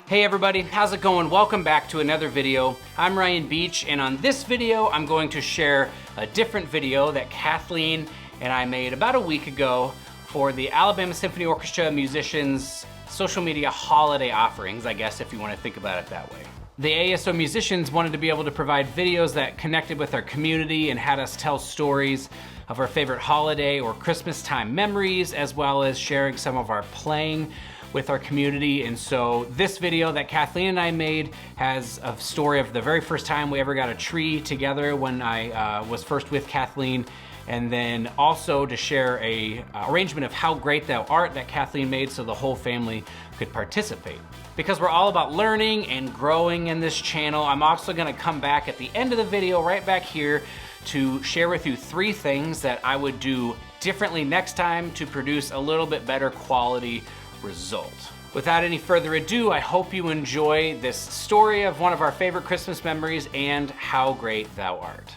Hey everybody, how's it going? Welcome back to another video. I'm Ryan Beach, and on this video, I'm going to share a different video that Kathleen and I made about a week ago for the Alabama Symphony Orchestra musicians' social media holiday offerings, I guess, if you want to think about it that way. The ASO musicians wanted to be able to provide videos that connected with our community and had us tell stories of our favorite holiday or Christmas time memories, as well as sharing some of our playing with our community. And so this video that Kathleen and I made has a story of the very first time we ever got a tree together when I was first with Kathleen, and then also to share a arrangement of How Great Thou Art that Kathleen made so the whole family could participate. Because we're all about learning and growing in this channel, I'm also gonna come back at the end of the video right back here to share with you 3 things that I would do differently next time to produce a little bit better quality result. Without any further ado, I hope you enjoy this story of one of our favorite Christmas memories and How Great Thou Art.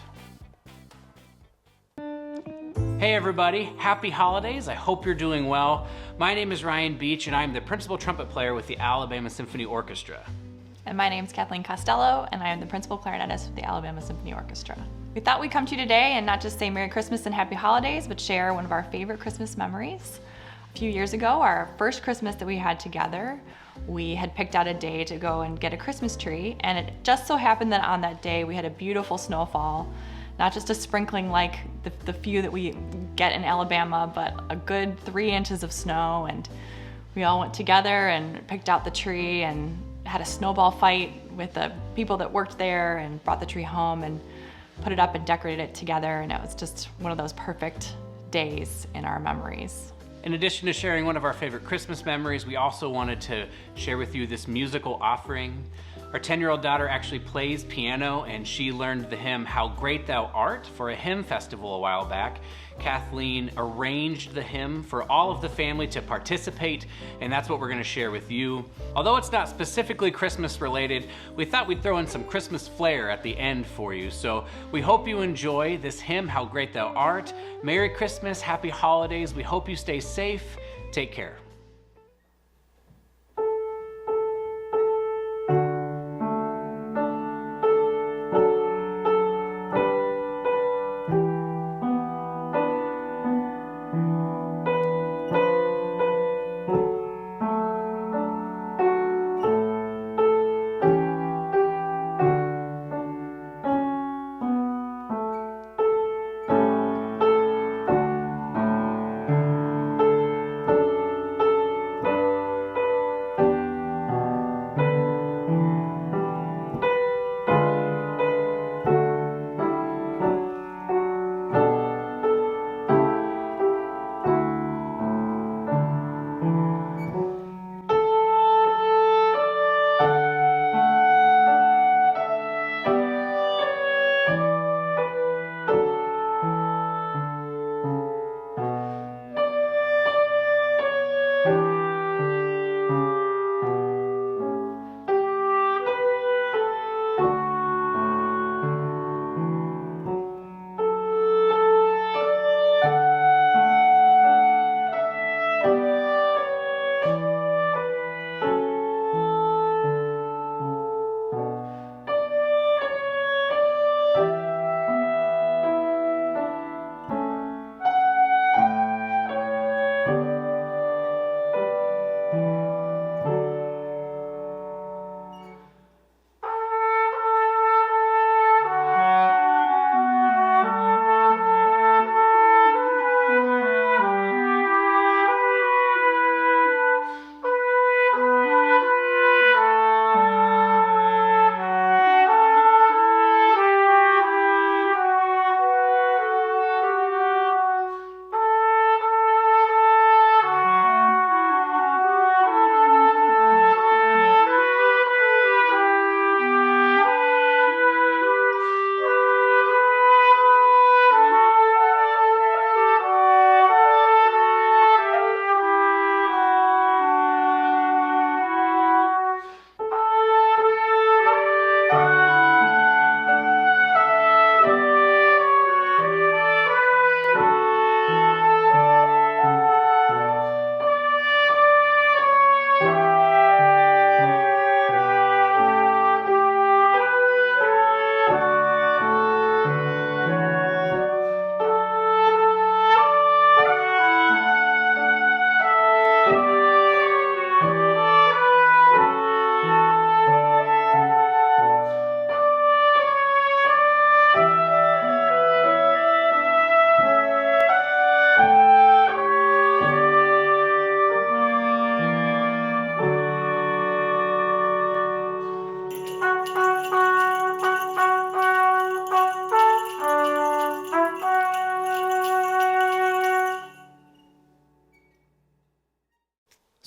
Hey everybody, happy holidays. I hope you're doing well. My name is Ryan Beach and I'm the principal trumpet player with the Alabama Symphony Orchestra. And my name's Kathleen Costello and I am the principal clarinetist with the Alabama Symphony Orchestra. We thought we'd come to you today and not just say Merry Christmas and Happy Holidays, but share one of our favorite Christmas memories. A few years ago, our first Christmas that we had together, we had picked out a day to go and get a Christmas tree, and it just so happened that on that day we had a beautiful snowfall, not just a sprinkling like the few that we get in Alabama, but a good 3 inches of snow, and we all went together and picked out the tree and had a snowball fight with the people that worked there and brought the tree home and put it up and decorated it together, and it was just one of those perfect days in our memories. In addition to sharing one of our favorite Christmas memories, we also wanted to share with you this musical offering. Our 10-year-old daughter actually plays piano, and she learned the hymn How Great Thou Art for a hymn festival a while back. Kathleen arranged the hymn for all of the family to participate, and that's what we're gonna share with you. Although it's not specifically Christmas related, we thought we'd throw in some Christmas flair at the end for you. So we hope you enjoy this hymn, How Great Thou Art. Merry Christmas, Happy Holidays. We hope you stay safe. Take care.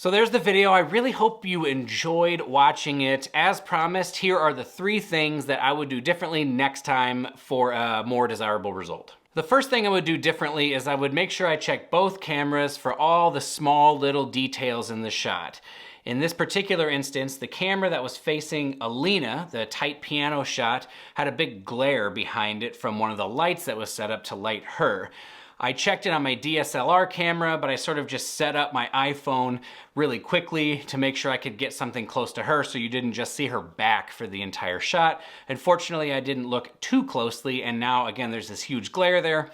So there's the video. I really hope you enjoyed watching it. As promised, here are the 3 things that I would do differently next time for a more desirable result. The first thing I would do differently is I would make sure I check both cameras for all the small little details in the shot. In this particular instance, the camera that was facing Alina, the tight piano shot, had a big glare behind it from one of the lights that was set up to light her. I checked it on my DSLR camera, but I sort of just set up my iPhone really quickly to make sure I could get something close to her so you didn't just see her back for the entire shot. Unfortunately, I didn't look too closely, and now again there's this huge glare there.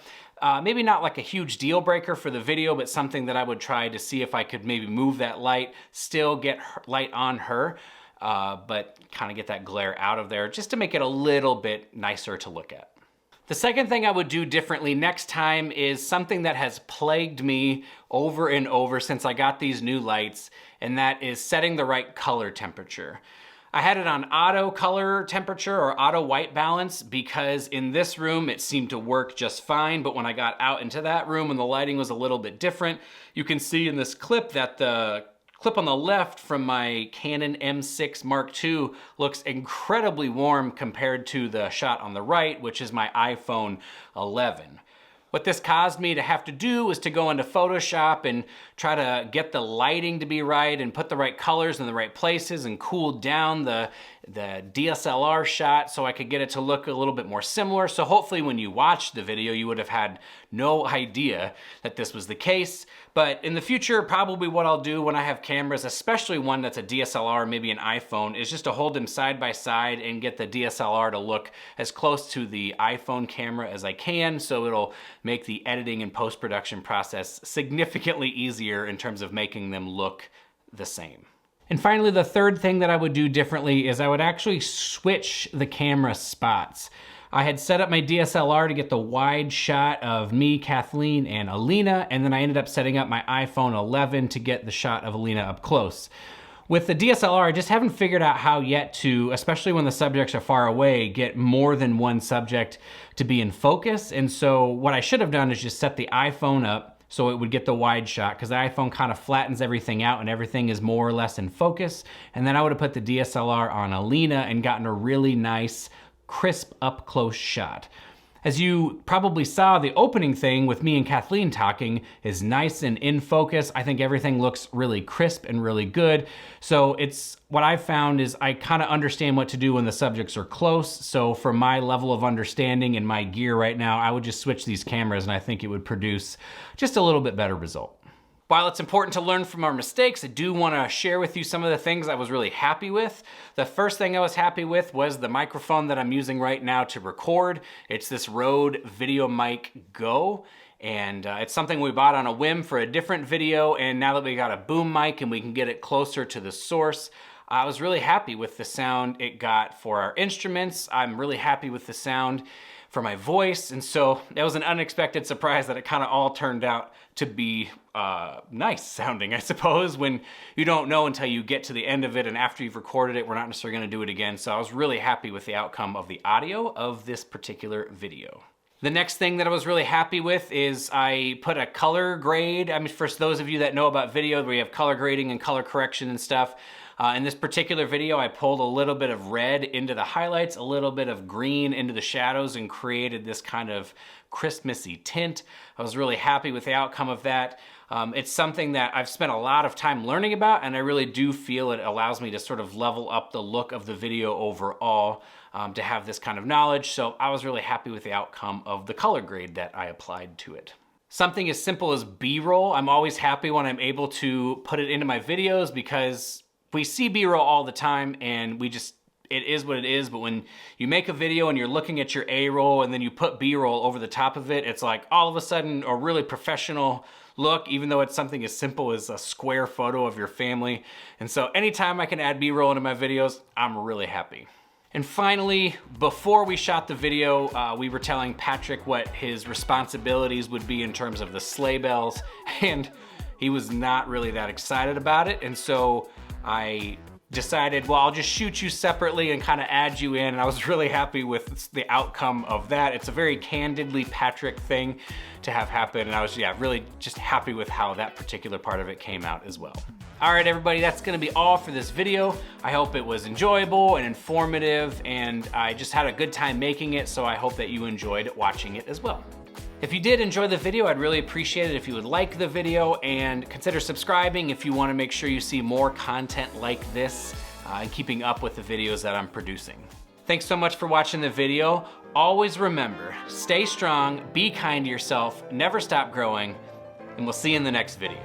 Maybe not like a huge deal breaker for the video, but something that I would try to see if I could maybe move that light, still get light on her, but kind of get that glare out of there just to make it a little bit nicer to look at. The second thing I would do differently next time is something that has plagued me over and over since I got these new lights, and that is setting the right color temperature. I had it on auto color temperature or auto white balance because in this room it seemed to work just fine, but when I got out into that room and the lighting was a little bit different, you can see in this clip that the clip on the left from my Canon M6 Mark II looks incredibly warm compared to the shot on the right, which is my iPhone 11. What this caused me to have to do was to go into Photoshop and try to get the lighting to be right and put the right colors in the right places and cool down the DSLR shot so I could get it to look a little bit more similar. So hopefully when you watched the video, you would have had no idea that this was the case. But in the future, probably what I'll do when I have cameras, especially one that's a DSLR, maybe an iPhone, is just to hold them side by side and get the DSLR to look as close to the iPhone camera as I can, so it'll make the editing and post-production process significantly easier in terms of making them look the same. And finally, the third thing that I would do differently is I would actually switch the camera spots. I had set up my DSLR to get the wide shot of me, Kathleen, and Alina, and then I ended up setting up my iPhone 11 to get the shot of Alina up close. With the DSLR, I just haven't figured out how yet to, especially when the subjects are far away, get more than one subject to be in focus. And so what I should have done is just set the iPhone up so it would get the wide shot, because the iPhone kind of flattens everything out and everything is more or less in focus. And then I would have put the DSLR on Alina and gotten a really nice, crisp up close shot. As you probably saw, the opening thing with me and Kathleen talking is nice and in focus. I think everything looks really crisp and really good. So it's what I've found is I kind of understand what to do when the subjects are close. So for my level of understanding and my gear right now, I would just switch these cameras and I think it would produce just a little bit better result. While it's important to learn from our mistakes, I do want to share with you some of the things I was really happy with. The first thing I was happy with was the microphone that I'm using right now to record. It's this Rode VideoMic Go, and it's something we bought on a whim for a different video, and now that we got a boom mic and we can get it closer to the source, I was really happy with the sound it got for our instruments. I'm really happy with the sound for my voice, and so that was an unexpected surprise that it kind of all turned out to be nice sounding, I suppose, when you don't know until you get to the end of it, and after you've recorded it, we're not necessarily gonna do it again. So I was really happy with the outcome of the audio of this particular video. The next thing that I was really happy with is I put a color grade. I mean, for those of you that know about video, we have color grading and color correction and stuff. In this particular video, I pulled a little bit of red into the highlights, a little bit of green into the shadows, and created this kind of Christmassy tint. I was really happy with the outcome of that. It's something that I've spent a lot of time learning about, and I really do feel it allows me to sort of level up the look of the video overall, to have this kind of knowledge. So I was really happy with the outcome of the color grade that I applied to it. Something as simple as B-roll, I'm always happy when I'm able to put it into my videos, because we see B-roll all the time and it is what it is, but when you make a video and you're looking at your A-roll and then you put B-roll over the top of it, it's like all of a sudden a really professional look, even though it's something as simple as a square photo of your family. And so anytime I can add B-roll into my videos, I'm really happy. And finally, before we shot the video, we were telling Patrick what his responsibilities would be in terms of the sleigh bells, and he was not really that excited about it. And so I decided, well, I'll just shoot you separately and kind of add you in. And I was really happy with the outcome of that. It's a very candidly Patrick thing to have happen. And I was, yeah, really just happy with how that particular part of it came out as well. All right, everybody, that's gonna be all for this video. I hope it was enjoyable and informative, and I just had a good time making it, so I hope that you enjoyed watching it as well. If you did enjoy the video, I'd really appreciate it if you would like the video and consider subscribing if you wanna make sure you see more content like this and keeping up with the videos that I'm producing. Thanks so much for watching the video. Always remember, stay strong, be kind to yourself, never stop growing, and we'll see you in the next video.